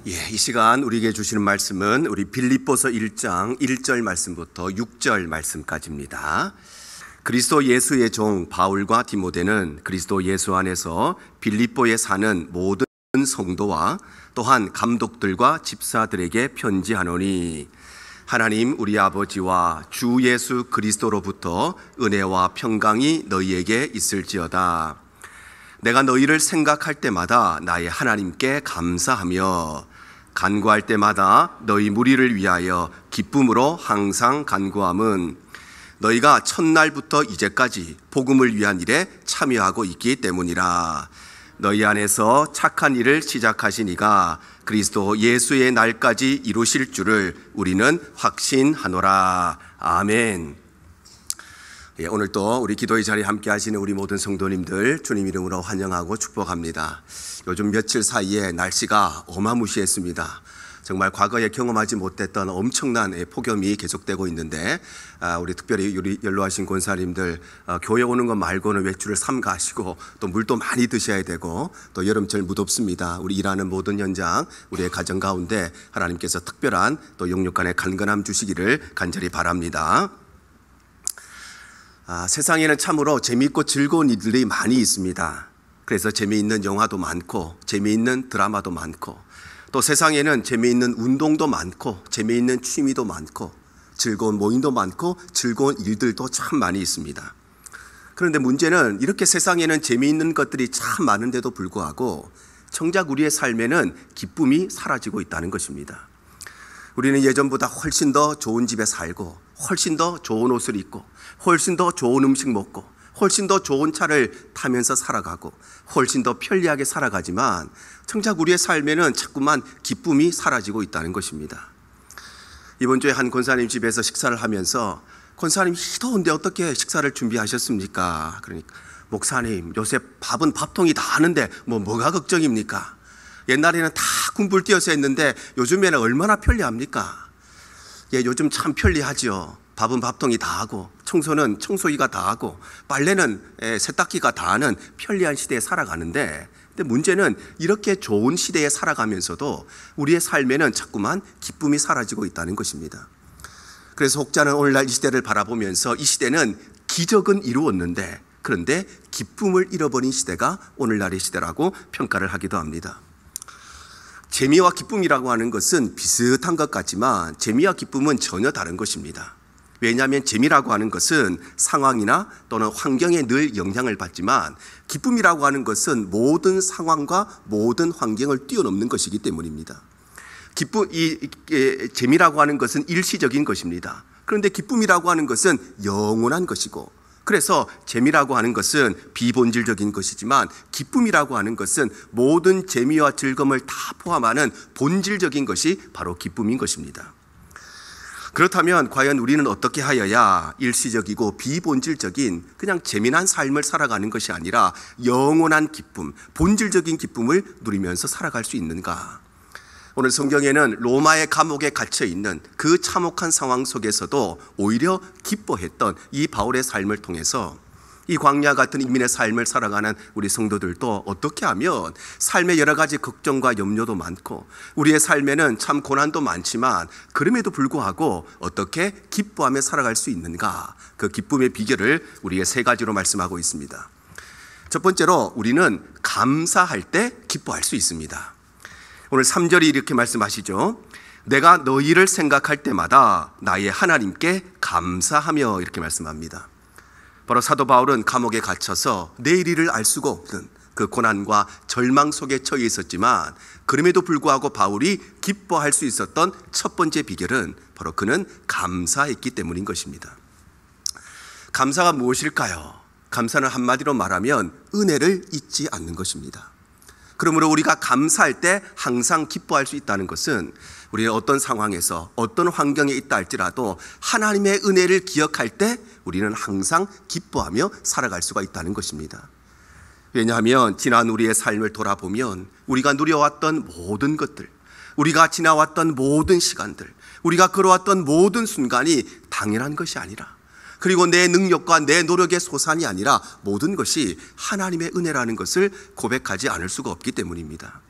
이 시간 우리에게 주시는 말씀은 우리 빌립보서 1장 1절 말씀부터 6절 말씀까지입니다. 그리스도 예수의 종 바울과 디모데는 그리스도 예수 안에서 빌립보에 사는 모든 성도와 또한 감독들과 집사들에게 편지하노니, 하나님 우리 아버지와 주 예수 그리스도로부터 은혜와 평강이 너희에게 있을지어다. 내가 너희를 생각할 때마다 나의 하나님께 감사하며 간구할 때마다 너희 무리를 위하여 기쁨으로 항상 간구함은 너희가 첫날부터 이제까지 복음을 위한 일에 참여하고 있기 때문이라. 너희 안에서 착한 일을 시작하신 이가 그리스도 예수의 날까지 이루실 줄을 우리는 확신하노라. 아멘. 오늘 또 우리 기도의 자리에 함께 하시는 우리 모든 성도님들 주님 이름으로 환영하고 축복합니다. 요즘 며칠 사이에 날씨가 어마무시했습니다. 정말 과거에 경험하지 못했던 엄청난 폭염이 계속되고 있는데, 우리 특별히 우리 연로하신 권사님들 교회 오는 것 말고는 외출을 삼가하시고 또 물도 많이 드셔야 되고, 또 여름철 무덥습니다. 우리 일하는 모든 현장, 우리의 가정 가운데 하나님께서 특별한 또 영육간의 간건함 주시기를 간절히 바랍니다. 세상에는 참으로 재미있고 즐거운 일들이 많이 있습니다. 그래서 재미있는 영화도 많고 재미있는 드라마도 많고, 또 세상에는 재미있는 운동도 많고 재미있는 취미도 많고 즐거운 모임도 많고 즐거운 일들도 참 많이 있습니다. 그런데 문제는 이렇게 세상에는 재미있는 것들이 참 많은데도 불구하고 정작 우리의 삶에는 기쁨이 사라지고 있다는 것입니다. 우리는 예전보다 훨씬 더 좋은 집에 살고, 훨씬 더 좋은 옷을 입고, 훨씬 더 좋은 음식 먹고, 훨씬 더 좋은 차를 타면서 살아가고, 훨씬 더 편리하게 살아가지만 정작 우리의 삶에는 자꾸만 기쁨이 사라지고 있다는 것입니다. 이번 주에 한 권사님 집에서 식사를 하면서, 권사님 더운데 어떻게 식사를 준비하셨습니까? 그러니까, 목사님 요새 밥은 밥통이 다 하는데 뭐가 걱정입니까? 옛날에는 다 군불 띄어서 했는데 요즘에는 얼마나 편리합니까? 요즘 참 편리하죠. 밥은 밥통이 다 하고, 청소는 청소기가 다 하고, 빨래는 세탁기가 다 하는 편리한 시대에 살아가는데, 근데 문제는 이렇게 좋은 시대에 살아가면서도 우리의 삶에는 자꾸만 기쁨이 사라지고 있다는 것입니다. 그래서 혹자는 오늘날 이 시대를 바라보면서 이 시대는 기적은 이루었는데, 그런데 기쁨을 잃어버린 시대가 오늘날의 시대라고 평가를 하기도 합니다. 재미와 기쁨이라고 하는 것은 비슷한 것 같지만 재미와 기쁨은 전혀 다른 것입니다. 왜냐하면 재미라고 하는 것은 상황이나 또는 환경에 늘 영향을 받지만, 기쁨이라고 하는 것은 모든 상황과 모든 환경을 뛰어넘는 것이기 때문입니다. 재미라고 하는 것은 일시적인 것입니다. 그런데 기쁨이라고 하는 것은 영원한 것이고, 그래서 재미라고 하는 것은 비본질적인 것이지만 기쁨이라고 하는 것은 모든 재미와 즐거움을 다 포함하는 본질적인 것이 바로 기쁨인 것입니다. 그렇다면 과연 우리는 어떻게 하여야 일시적이고 비본질적인 그냥 재미난 삶을 살아가는 것이 아니라 영원한 기쁨, 본질적인 기쁨을 누리면서 살아갈 수 있는가? 오늘 성경에는 로마의 감옥에 갇혀 있는 그 참혹한 상황 속에서도 오히려 기뻐했던 이 바울의 삶을 통해서 이 광야 같은 인민의 삶을 살아가는 우리 성도들도 어떻게 하면 삶에 여러 가지 걱정과 염려도 많고 우리의 삶에는 참 고난도 많지만 그럼에도 불구하고 어떻게 기뻐하며 살아갈 수 있는가? 그 기쁨의 비결을 우리에게 세 가지로 말씀하고 있습니다. 첫 번째로 우리는 감사할 때 기뻐할 수 있습니다. 오늘 3절이 이렇게 말씀하시죠. 내가 너희를 생각할 때마다 나의 하나님께 감사하며, 이렇게 말씀합니다. 바로 사도 바울은 감옥에 갇혀서 내일 일을 알 수가 없는 그 고난과 절망 속에 처해 있었지만 그럼에도 불구하고 바울이 기뻐할 수 있었던 첫 번째 비결은 바로 그는 감사했기 때문인 것입니다. 감사가 무엇일까요? 감사는 한마디로 말하면 은혜를 잊지 않는 것입니다. 그러므로 우리가 감사할 때 항상 기뻐할 수 있다는 것은 우리는 어떤 상황에서 어떤 환경에 있다 할지라도 하나님의 은혜를 기억할 때 우리는 항상 기뻐하며 살아갈 수가 있다는 것입니다. 왜냐하면 지난 우리의 삶을 돌아보면 우리가 누려왔던 모든 것들, 우리가 지나왔던 모든 시간들, 우리가 걸어왔던 모든 순간이 당연한 것이 아니라, 그리고 내 능력과 내 노력의 소산이 아니라 모든 것이 하나님의 은혜라는 것을 고백하지 않을 수가 없기 때문입니다.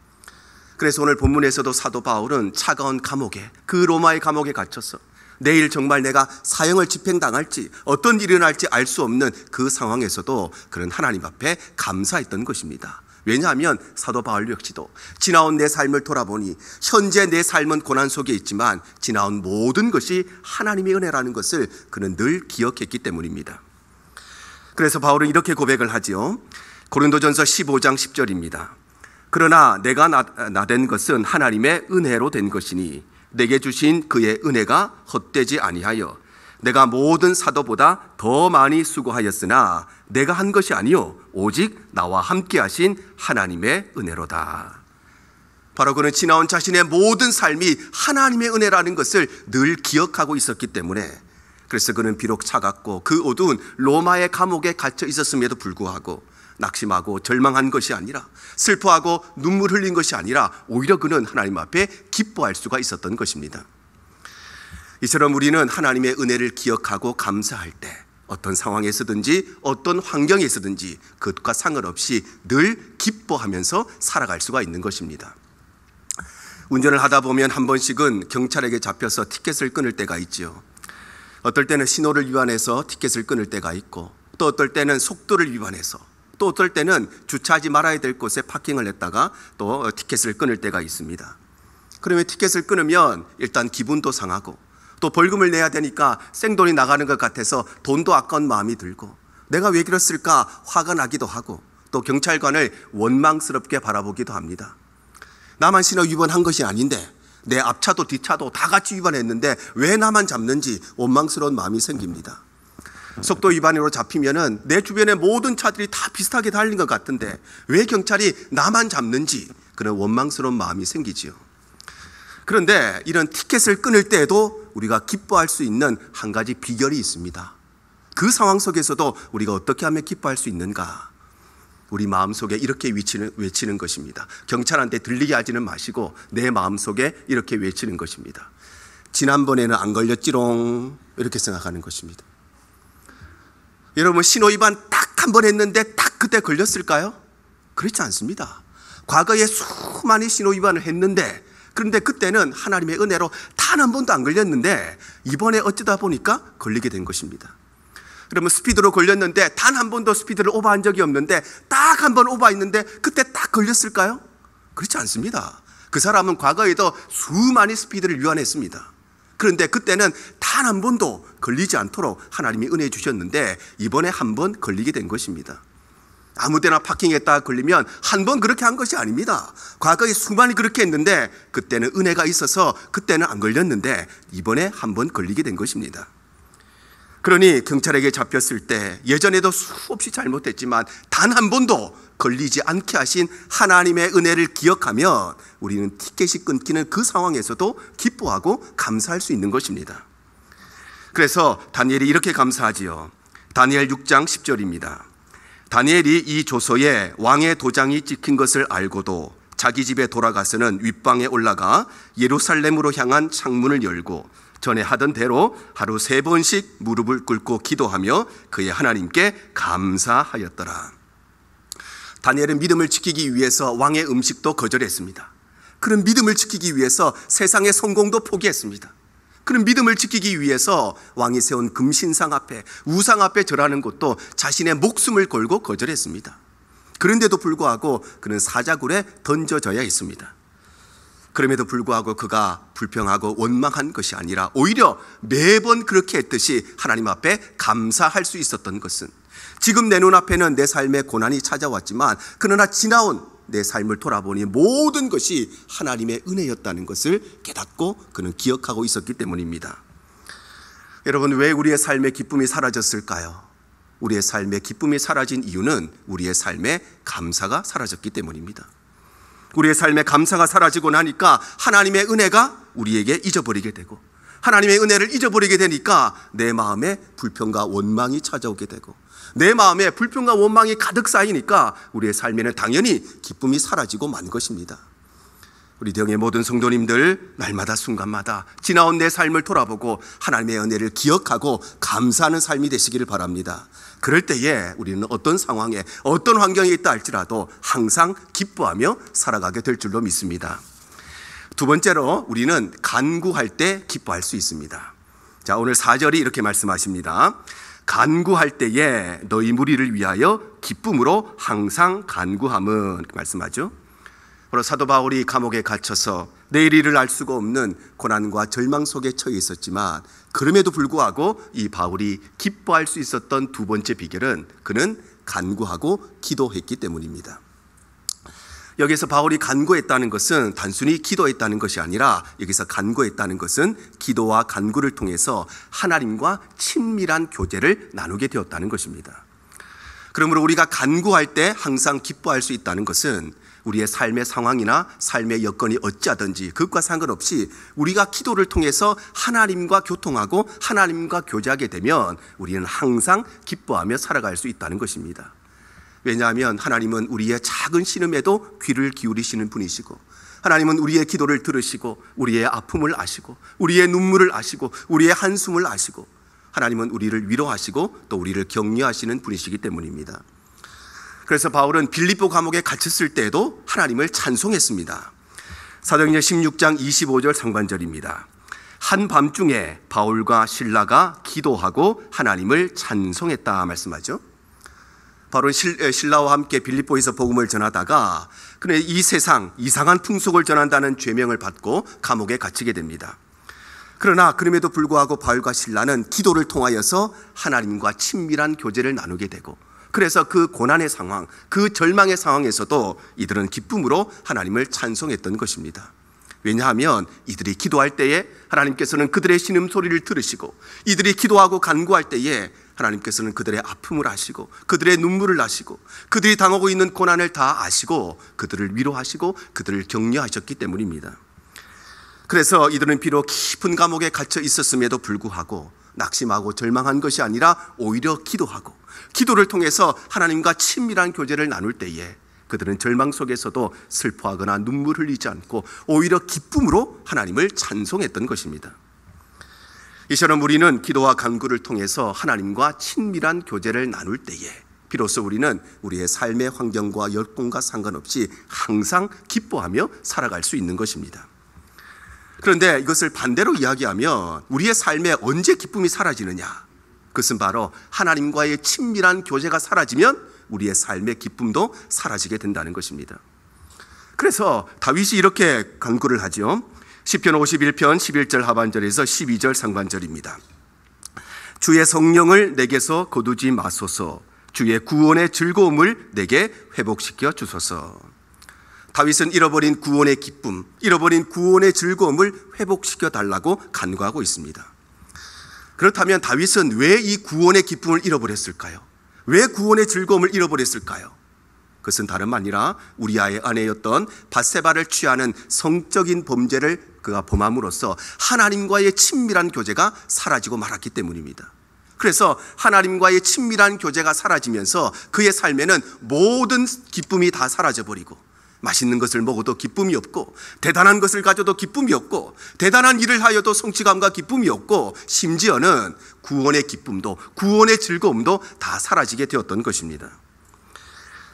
그래서 오늘 본문에서도 사도 바울은 차가운 감옥에, 그 로마의 감옥에 갇혀서 내일 정말 내가 사형을 집행당할지 어떤 일이 일어날지 알 수 없는 그 상황에서도 그는 하나님 앞에 감사했던 것입니다. 왜냐하면 사도 바울 역시도 지나온 내 삶을 돌아보니 현재 내 삶은 고난 속에 있지만 지나온 모든 것이 하나님의 은혜라는 것을 그는 늘 기억했기 때문입니다. 그래서 바울은 이렇게 고백을 하지요. 고린도전서 15장 10절입니다. 그러나 내가 나된 것은 하나님의 은혜로 된 것이니 내게 주신 그의 은혜가 헛되지 아니하여 내가 모든 사도보다 더 많이 수고하였으나 내가 한 것이 아니요 오직 나와 함께 하신 하나님의 은혜로다. 바로 그는 지나온 자신의 모든 삶이 하나님의 은혜라는 것을 늘 기억하고 있었기 때문에, 그래서 그는 비록 차갑고 그 어두운 로마의 감옥에 갇혀 있었음에도 불구하고 낙심하고 절망한 것이 아니라, 슬퍼하고 눈물 흘린 것이 아니라 오히려 그는 하나님 앞에 기뻐할 수가 있었던 것입니다. 이처럼 우리는 하나님의 은혜를 기억하고 감사할 때 어떤 상황에서든지 어떤 환경에서든지 그것과 상관없이 늘 기뻐하면서 살아갈 수가 있는 것입니다. 운전을 하다 보면 한 번씩은 경찰에게 잡혀서 티켓을 끊을 때가 있지요. 어떨 때는 신호를 위반해서 티켓을 끊을 때가 있고, 또 어떨 때는 속도를 위반해서, 또 어떨 때는 주차하지 말아야 될 곳에 파킹을 했다가 또 티켓을 끊을 때가 있습니다. 그러면 티켓을 끊으면 일단 기분도 상하고, 또 벌금을 내야 되니까 생돈이 나가는 것 같아서 돈도 아까운 마음이 들고, 내가 왜 그랬을까 화가 나기도 하고, 또 경찰관을 원망스럽게 바라보기도 합니다. 나만 신호 위반한 것이 아닌데 내 앞차도 뒷차도 다 같이 위반했는데 왜 나만 잡는지 원망스러운 마음이 생깁니다. 속도 위반으로 잡히면은 내 주변의 모든 차들이 다 비슷하게 달린 것 같은데 왜 경찰이 나만 잡는지 그런 원망스러운 마음이 생기지요. 그런데 이런 티켓을 끊을 때에도 우리가 기뻐할 수 있는 한 가지 비결이 있습니다. 그 상황 속에서도 우리가 어떻게 하면 기뻐할 수 있는가? 우리 마음속에 이렇게 외치는 것입니다. 경찰한테 들리게 하지는 마시고 내 마음속에 이렇게 외치는 것입니다. 지난번에는 안 걸렸지롱, 이렇게 생각하는 것입니다. 여러분, 신호위반 딱 한 번 했는데 딱 그때 걸렸을까요? 그렇지 않습니다. 과거에 수많이 신호위반을 했는데, 그런데 그때는 하나님의 은혜로 단 한 번도 안 걸렸는데 이번에 어쩌다 보니까 걸리게 된 것입니다. 그러면 스피드로 걸렸는데 단 한 번도 스피드를 오버한 적이 없는데 딱 한 번 오버했는데 그때 딱 걸렸을까요? 그렇지 않습니다. 그 사람은 과거에도 수많이 스피드를 위반했습니다. 그런데 그때는 단 한 번도 걸리지 않도록 하나님이 은혜 주셨는데 이번에 한 번 걸리게 된 것입니다. 아무데나 파킹했다가 걸리면 한 번 그렇게 한 것이 아닙니다. 과거에 수많이 그렇게 했는데 그때는 은혜가 있어서 그때는 안 걸렸는데 이번에 한 번 걸리게 된 것입니다. 그러니 경찰에게 잡혔을 때 예전에도 수없이 잘못했지만 단 한 번도 걸리지 않게 하신 하나님의 은혜를 기억하면 우리는 티켓이 끊기는 그 상황에서도 기뻐하고 감사할 수 있는 것입니다. 그래서 다니엘이 이렇게 감사하지요. 다니엘 6장 10절입니다. 다니엘이 이 조서에 왕의 도장이 찍힌 것을 알고도 자기 집에 돌아가서는 윗방에 올라가 예루살렘으로 향한 창문을 열고 전에 하던 대로 하루 3번씩 무릎을 꿇고 기도하며 그의 하나님께 감사하였더라. 다니엘은 믿음을 지키기 위해서 왕의 음식도 거절했습니다. 그런 믿음을 지키기 위해서 세상의 성공도 포기했습니다. 그런 믿음을 지키기 위해서 왕이 세운 금신상 앞에, 우상 앞에 절하는 것도 자신의 목숨을 걸고 거절했습니다. 그런데도 불구하고 그는 사자굴에 던져져야 했습니다. 그럼에도 불구하고 그가 불평하고 원망한 것이 아니라 오히려 매번 그렇게 했듯이 하나님 앞에 감사할 수 있었던 것은, 지금 내 눈앞에는 내 삶의 고난이 찾아왔지만 그러나 지나온 내 삶을 돌아보니 모든 것이 하나님의 은혜였다는 것을 깨닫고 그는 기억하고 있었기 때문입니다. 여러분, 왜 우리의 삶의 기쁨이 사라졌을까요? 우리의 삶의 기쁨이 사라진 이유는 우리의 삶의 감사가 사라졌기 때문입니다. 우리의 삶의 감사가 사라지고 나니까 하나님의 은혜가 우리에게 잊어버리게 되고, 하나님의 은혜를 잊어버리게 되니까 내 마음에 불평과 원망이 찾아오게 되고, 내 마음에 불평과 원망이 가득 쌓이니까 우리의 삶에는 당연히 기쁨이 사라지고 만 것입니다. 우리 대형의 모든 성도님들 날마다 순간마다 지나온 내 삶을 돌아보고 하나님의 은혜를 기억하고 감사하는 삶이 되시기를 바랍니다. 그럴 때에 우리는 어떤 상황에 어떤 환경에 있다 할지라도 항상 기뻐하며 살아가게 될 줄로 믿습니다. 두 번째로 우리는 간구할 때 기뻐할 수 있습니다. 자, 오늘 4절이 이렇게 말씀하십니다. 간구할 때에 너희 무리를 위하여 기쁨으로 항상 간구함은 말씀하죠. 바로 사도 바울이 감옥에 갇혀서 내일 일을 알 수가 없는 고난과 절망 속에 처해 있었지만 그럼에도 불구하고 이 바울이 기뻐할 수 있었던 두 번째 비결은 그는 간구하고 기도했기 때문입니다. 여기서 바울이 간구했다는 것은 단순히 기도했다는 것이 아니라 여기서 간구했다는 것은 기도와 간구를 통해서 하나님과 친밀한 교제를 나누게 되었다는 것입니다. 그러므로 우리가 간구할 때 항상 기뻐할 수 있다는 것은 우리의 삶의 상황이나 삶의 여건이 어찌하든지 그것과 상관없이 우리가 기도를 통해서 하나님과 교통하고 하나님과 교제하게 되면 우리는 항상 기뻐하며 살아갈 수 있다는 것입니다. 왜냐하면 하나님은 우리의 작은 신음에도 귀를 기울이시는 분이시고 하나님은 우리의 기도를 들으시고 우리의 아픔을 아시고 우리의 눈물을 아시고 우리의 한숨을 아시고 하나님은 우리를 위로하시고 또 우리를 격려하시는 분이시기 때문입니다. 그래서 바울은 빌립보 감옥에 갇혔을 때에도 하나님을 찬송했습니다. 사도행전 16장 25절 상반절입니다. 한밤중에 바울과 실라가 기도하고 하나님을 찬송했다 말씀하죠. 바울은 실라와 함께 빌립보에서 복음을 전하다가 그는 이 세상 이상한 풍속을 전한다는 죄명을 받고 감옥에 갇히게 됩니다. 그러나 그럼에도 불구하고 바울과 실라는 기도를 통하여서 하나님과 친밀한 교제를 나누게 되고 그래서 그 고난의 상황, 그 절망의 상황에서도 이들은 기쁨으로 하나님을 찬송했던 것입니다. 왜냐하면 이들이 기도할 때에 하나님께서는 그들의 신음소리를 들으시고 이들이 기도하고 간구할 때에 하나님께서는 그들의 아픔을 아시고 그들의 눈물을 아시고 그들이 당하고 있는 고난을 다 아시고 그들을 위로하시고 그들을 격려하셨기 때문입니다. 그래서 이들은 비록 깊은 감옥에 갇혀 있었음에도 불구하고 낙심하고 절망한 것이 아니라 오히려 기도하고 기도를 통해서 하나님과 친밀한 교제를 나눌 때에 그들은 절망 속에서도 슬퍼하거나 눈물 흘리지 않고 오히려 기쁨으로 하나님을 찬송했던 것입니다. 이처럼 우리는 기도와 간구를 통해서 하나님과 친밀한 교제를 나눌 때에 비로소 우리는 우리의 삶의 환경과 여건과 상관없이 항상 기뻐하며 살아갈 수 있는 것입니다. 그런데 이것을 반대로 이야기하면 우리의 삶에 언제 기쁨이 사라지느냐? 그것은 바로 하나님과의 친밀한 교제가 사라지면 우리의 삶의 기쁨도 사라지게 된다는 것입니다. 그래서 다윗이 이렇게 간구를 하죠. 시편 51편 11절 하반절에서 12절 상반절입니다. 주의 성령을 내게서 거두지 마소서, 주의 구원의 즐거움을 내게 회복시켜 주소서. 다윗은 잃어버린 구원의 기쁨, 잃어버린 구원의 즐거움을 회복시켜 달라고 간구하고 있습니다. 그렇다면 다윗은 왜 이 구원의 기쁨을 잃어버렸을까요? 왜 구원의 즐거움을 잃어버렸을까요? 그것은 다름 아니라 우리아의 아내였던 밧세바를 취하는 성적인 범죄를 그가 범함으로써 하나님과의 친밀한 교제가 사라지고 말았기 때문입니다. 그래서 하나님과의 친밀한 교제가 사라지면서 그의 삶에는 모든 기쁨이 다 사라져버리고 맛있는 것을 먹어도 기쁨이 없고 대단한 것을 가져도 기쁨이 없고 대단한 일을 하여도 성취감과 기쁨이 없고 심지어는 구원의 기쁨도 구원의 즐거움도 다 사라지게 되었던 것입니다.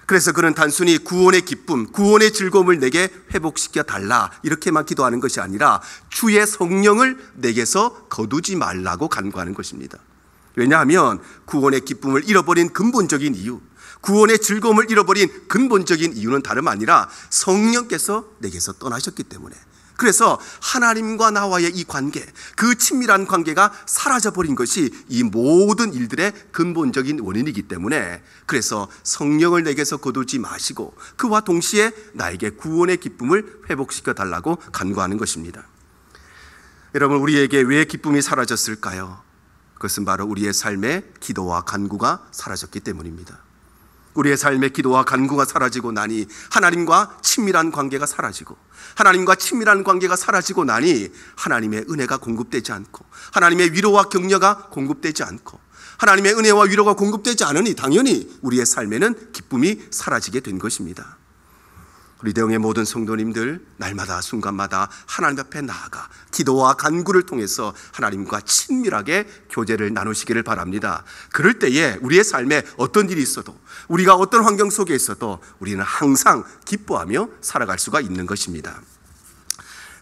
그래서 그는 단순히 구원의 기쁨, 구원의 즐거움을 내게 회복시켜 달라 이렇게만 기도하는 것이 아니라 주의 성령을 내게서 거두지 말라고 간구하는 것입니다. 왜냐하면 구원의 기쁨을 잃어버린 근본적인 이유, 구원의 즐거움을 잃어버린 근본적인 이유는 다름 아니라 성령께서 내게서 떠나셨기 때문에, 그래서 하나님과 나와의 이 관계, 그 친밀한 관계가 사라져버린 것이 이 모든 일들의 근본적인 원인이기 때문에, 그래서 성령을 내게서 거두지 마시고 그와 동시에 나에게 구원의 기쁨을 회복시켜 달라고 간구하는 것입니다. 여러분, 우리에게 왜 기쁨이 사라졌을까요? 그것은 바로 우리의 삶의 기도와 간구가 사라졌기 때문입니다. 우리의 삶의 기도와 간구가 사라지고 나니 하나님과 친밀한 관계가 사라지고, 하나님과 친밀한 관계가 사라지고 나니 하나님의 은혜가 공급되지 않고, 하나님의 위로와 격려가 공급되지 않고, 하나님의 은혜와 위로가 공급되지 않으니 당연히 우리의 삶에는 기쁨이 사라지게 된 것입니다. 우리 대형의 모든 성도님들 날마다 순간마다 하나님 앞에 나아가 기도와 간구를 통해서 하나님과 친밀하게 교제를 나누시기를 바랍니다. 그럴 때에 우리의 삶에 어떤 일이 있어도, 우리가 어떤 환경 속에 있어도 우리는 항상 기뻐하며 살아갈 수가 있는 것입니다.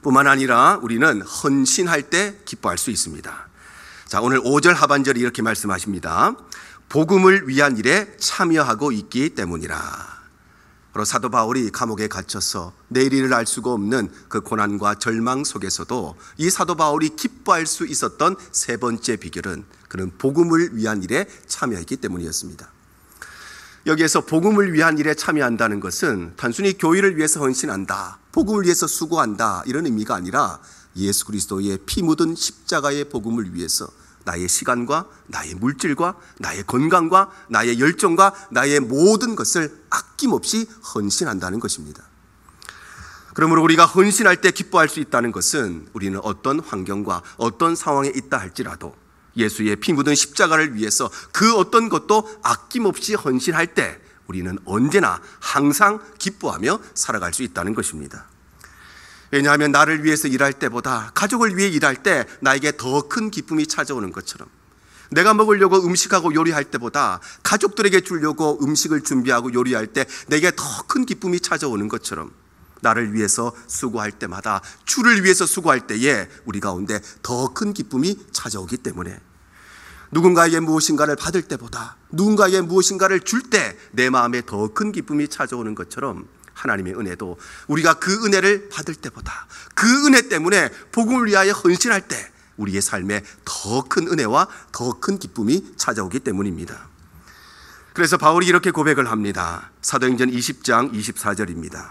뿐만 아니라 우리는 헌신할 때 기뻐할 수 있습니다. 자, 오늘 5절 하반절이 이렇게 말씀하십니다. 복음을 위한 일에 참여하고 있기 때문이라. 바로 사도 바울이 감옥에 갇혀서 내일을 알 수가 없는 그 고난과 절망 속에서도 이 사도 바울이 기뻐할 수 있었던 세 번째 비결은 그는 복음을 위한 일에 참여했기 때문이었습니다. 여기에서 복음을 위한 일에 참여한다는 것은 단순히 교회를 위해서 헌신한다, 복음을 위해서 수고한다 이런 의미가 아니라 예수 그리스도의 피 묻은 십자가의 복음을 위해서 나의 시간과 나의 물질과 나의 건강과 나의 열정과 나의 모든 것을 아낌없이 헌신한다는 것입니다. 그러므로 우리가 헌신할 때 기뻐할 수 있다는 것은 우리는 어떤 환경과 어떤 상황에 있다 할지라도 예수의 피 묻은 십자가를 위해서 그 어떤 것도 아낌없이 헌신할 때 우리는 언제나 항상 기뻐하며 살아갈 수 있다는 것입니다. 왜냐하면 나를 위해서 일할 때보다 가족을 위해 일할 때 나에게 더 큰 기쁨이 찾아오는 것처럼, 내가 먹으려고 음식하고 요리할 때보다 가족들에게 주려고 음식을 준비하고 요리할 때 내게 더 큰 기쁨이 찾아오는 것처럼, 나를 위해서 수고할 때마다 주를 위해서 수고할 때에 우리 가운데 더 큰 기쁨이 찾아오기 때문에 누군가에게 무엇인가를 받을 때보다 누군가에게 무엇인가를 줄 때 내 마음에 더 큰 기쁨이 찾아오는 것처럼 하나님의 은혜도 우리가 그 은혜를 받을 때보다 그 은혜 때문에 복음을 위하여 헌신할 때 우리의 삶에 더 큰 은혜와 더 큰 기쁨이 찾아오기 때문입니다. 그래서 바울이 이렇게 고백을 합니다. 사도행전 20장 24절입니다.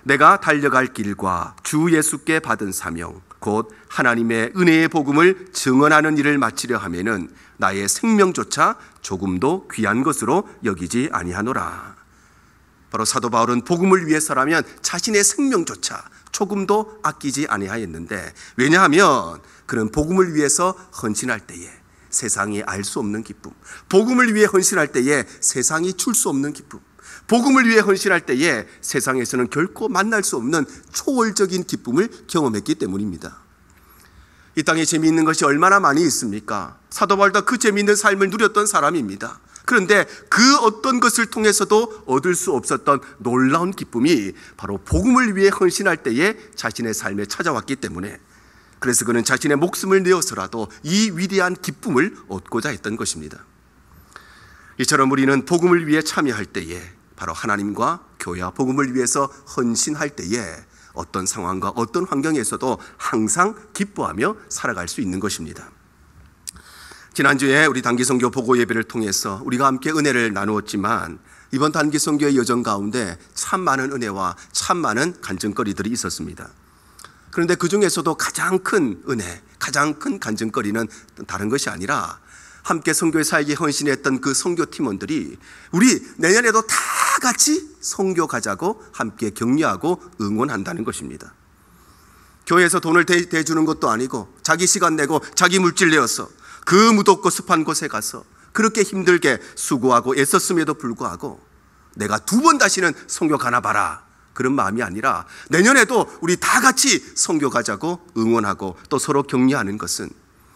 내가 달려갈 길과 주 예수께 받은 사명 곧 하나님의 은혜의 복음을 증언하는 일을 마치려 하면은 나의 생명조차 조금도 귀한 것으로 여기지 아니하노라. 바로 사도 바울은 복음을 위해서라면 자신의 생명조차 조금도 아끼지 아니하였는데, 왜냐하면 그는 복음을 위해서 헌신할 때에 세상이 알 수 없는 기쁨, 복음을 위해 헌신할 때에 세상이 줄 수 없는 기쁨, 복음을 위해 헌신할 때에 세상에서는 결코 만날 수 없는 초월적인 기쁨을 경험했기 때문입니다. 이 땅에 재미있는 것이 얼마나 많이 있습니까? 사도 바울도 그 재미있는 삶을 누렸던 사람입니다. 그런데 그 어떤 것을 통해서도 얻을 수 없었던 놀라운 기쁨이 바로 복음을 위해 헌신할 때에 자신의 삶에 찾아왔기 때문에, 그래서 그는 자신의 목숨을 내어서라도 이 위대한 기쁨을 얻고자 했던 것입니다. 이처럼 우리는 복음을 위해 참여할 때에 바로 하나님과 교회와 복음을 위해서 헌신할 때에 어떤 상황과 어떤 환경에서도 항상 기뻐하며 살아갈 수 있는 것입니다. 지난주에 우리 단기선교 보고 예배를 통해서 우리가 함께 은혜를 나누었지만 이번 단기선교의 여정 가운데 참 많은 은혜와 참 많은 간증거리들이 있었습니다. 그런데 그 중에서도 가장 큰 은혜, 가장 큰 간증거리는 다른 것이 아니라 함께 선교의 사역에 헌신했던 그 선교 팀원들이 우리 내년에도 다 같이 선교 가자고 함께 격려하고 응원한다는 것입니다. 교회에서 돈을 대주는 것도 아니고 자기 시간 내고 자기 물질 내어서 그 무덥고 습한 곳에 가서 그렇게 힘들게 수고하고 애썼음에도 불구하고 내가 두 번 다시는 선교 가나 봐라, 그런 마음이 아니라 내년에도 우리 다 같이 선교 가자고 응원하고 또 서로 격려하는 것은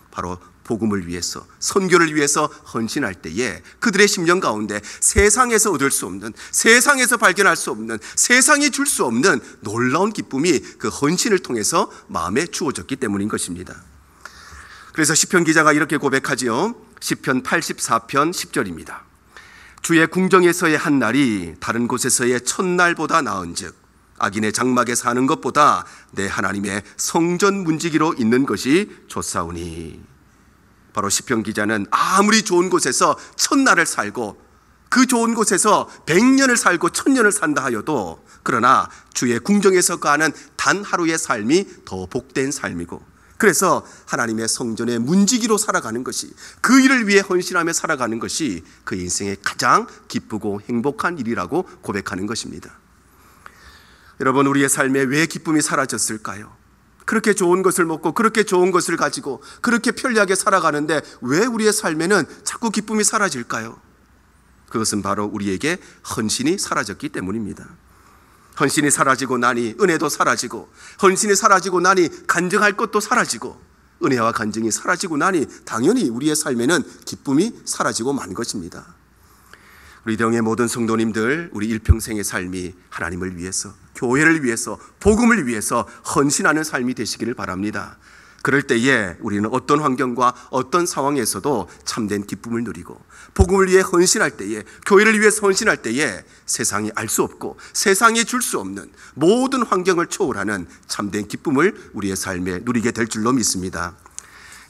바로 복음을 위해서, 선교를 위해서 헌신할 때에 그들의 심령 가운데 세상에서 얻을 수 없는, 세상에서 발견할 수 없는, 세상이 줄 수 없는 놀라운 기쁨이 그 헌신을 통해서 마음에 주어졌기 때문인 것입니다. 그래서 시편 기자가 이렇게 고백하지요. 시편 84편 10절입니다. 주의 궁정에서의 한 날이 다른 곳에서의 첫날보다 나은즉 악인의 장막에 사는 것보다 내 하나님의 성전 문지기로 있는 것이 좋사오니. 바로 시편 기자는 아무리 좋은 곳에서 첫날을 살고 그 좋은 곳에서 100년을 살고 1000년을 산다 하여도 그러나 주의 궁정에서 가는 단 하루의 삶이 더 복된 삶이고, 그래서 하나님의 성전의 문지기로 살아가는 것이, 그 일을 위해 헌신하며 살아가는 것이 그 인생의 가장 기쁘고 행복한 일이라고 고백하는 것입니다. 여러분, 우리의 삶에 왜 기쁨이 사라졌을까요? 그렇게 좋은 것을 먹고 그렇게 좋은 것을 가지고 그렇게 편리하게 살아가는데 왜 우리의 삶에는 자꾸 기쁨이 사라질까요? 그것은 바로 우리에게 헌신이 사라졌기 때문입니다. 헌신이 사라지고 나니 은혜도 사라지고, 헌신이 사라지고 나니 간증할 것도 사라지고, 은혜와 간증이 사라지고 나니 당연히 우리의 삶에는 기쁨이 사라지고 만 것입니다. 우리 대형의 모든 성도님들, 우리 일평생의 삶이 하나님을 위해서, 교회를 위해서, 복음을 위해서 헌신하는 삶이 되시기를 바랍니다. 그럴 때에 우리는 어떤 환경과 어떤 상황에서도 참된 기쁨을 누리고, 복음을 위해 헌신할 때에, 교회를 위해서 헌신할 때에 세상이 알 수 없고 세상이 줄 수 없는 모든 환경을 초월하는 참된 기쁨을 우리의 삶에 누리게 될 줄로 믿습니다.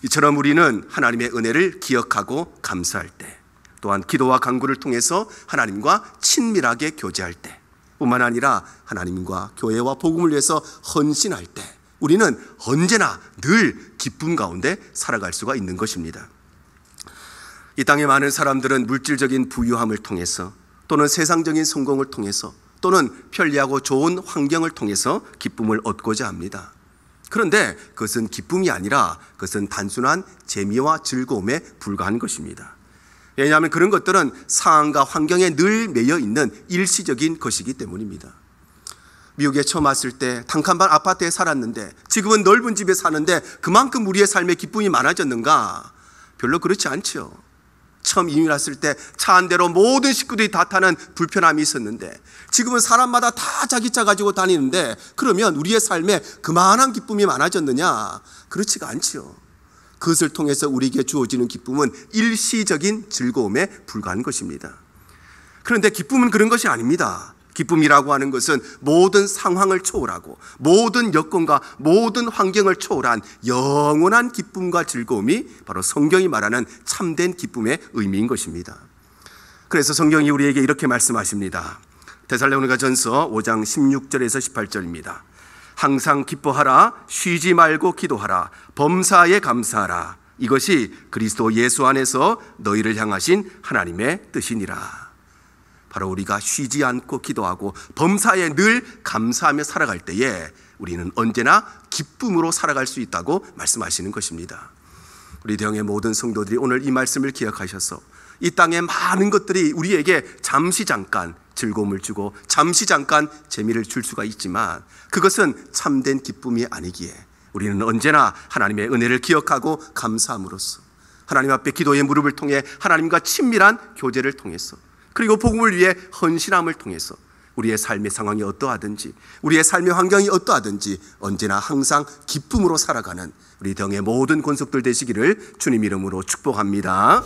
이처럼 우리는 하나님의 은혜를 기억하고 감사할 때, 또한 기도와 간구를 통해서 하나님과 친밀하게 교제할 때, 뿐만 아니라 하나님과 교회와 복음을 위해서 헌신할 때 우리는 언제나 늘 기쁨 가운데 살아갈 수가 있는 것입니다. 이 땅의 많은 사람들은 물질적인 부유함을 통해서, 또는 세상적인 성공을 통해서, 또는 편리하고 좋은 환경을 통해서 기쁨을 얻고자 합니다. 그런데 그것은 기쁨이 아니라 그것은 단순한 재미와 즐거움에 불과한 것입니다. 왜냐하면 그런 것들은 상황과 환경에 늘 매여 있는 일시적인 것이기 때문입니다. 미국에 처음 왔을 때 단칸방 아파트에 살았는데 지금은 넓은 집에 사는데 그만큼 우리의 삶에 기쁨이 많아졌는가? 별로 그렇지 않죠. 처음 이민 왔을 때 차 한 대로 모든 식구들이 다 타는 불편함이 있었는데 지금은 사람마다 다 자기 차 가지고 다니는데, 그러면 우리의 삶에 그만한 기쁨이 많아졌느냐? 그렇지가 않죠. 그것을 통해서 우리에게 주어지는 기쁨은 일시적인 즐거움에 불과한 것입니다. 그런데 기쁨은 그런 것이 아닙니다. 기쁨이라고 하는 것은 모든 상황을 초월하고 모든 여건과 모든 환경을 초월한 영원한 기쁨과 즐거움이 바로 성경이 말하는 참된 기쁨의 의미인 것입니다. 그래서 성경이 우리에게 이렇게 말씀하십니다. 데살로니가전서 5장 16절에서 18절입니다. 항상 기뻐하라, 쉬지 말고 기도하라, 범사에 감사하라. 이것이 그리스도 예수 안에서 너희를 향하신 하나님의 뜻이니라. 바로 우리가 쉬지 않고 기도하고 범사에 늘 감사하며 살아갈 때에 우리는 언제나 기쁨으로 살아갈 수 있다고 말씀하시는 것입니다. 우리 대형의 모든 성도들이 오늘 이 말씀을 기억하셔서 이 땅의 많은 것들이 우리에게 잠시 잠깐 즐거움을 주고 잠시 잠깐 재미를 줄 수가 있지만 그것은 참된 기쁨이 아니기에 우리는 언제나 하나님의 은혜를 기억하고 감사함으로써 하나님 앞에 기도의 무릎을 통해 하나님과 친밀한 교제를 통해서, 그리고 복음을 위해 헌신함을 통해서 우리의 삶의 상황이 어떠하든지 우리의 삶의 환경이 어떠하든지 언제나 항상 기쁨으로 살아가는 우리 대형의 모든 권속들 되시기를 주님 이름으로 축복합니다.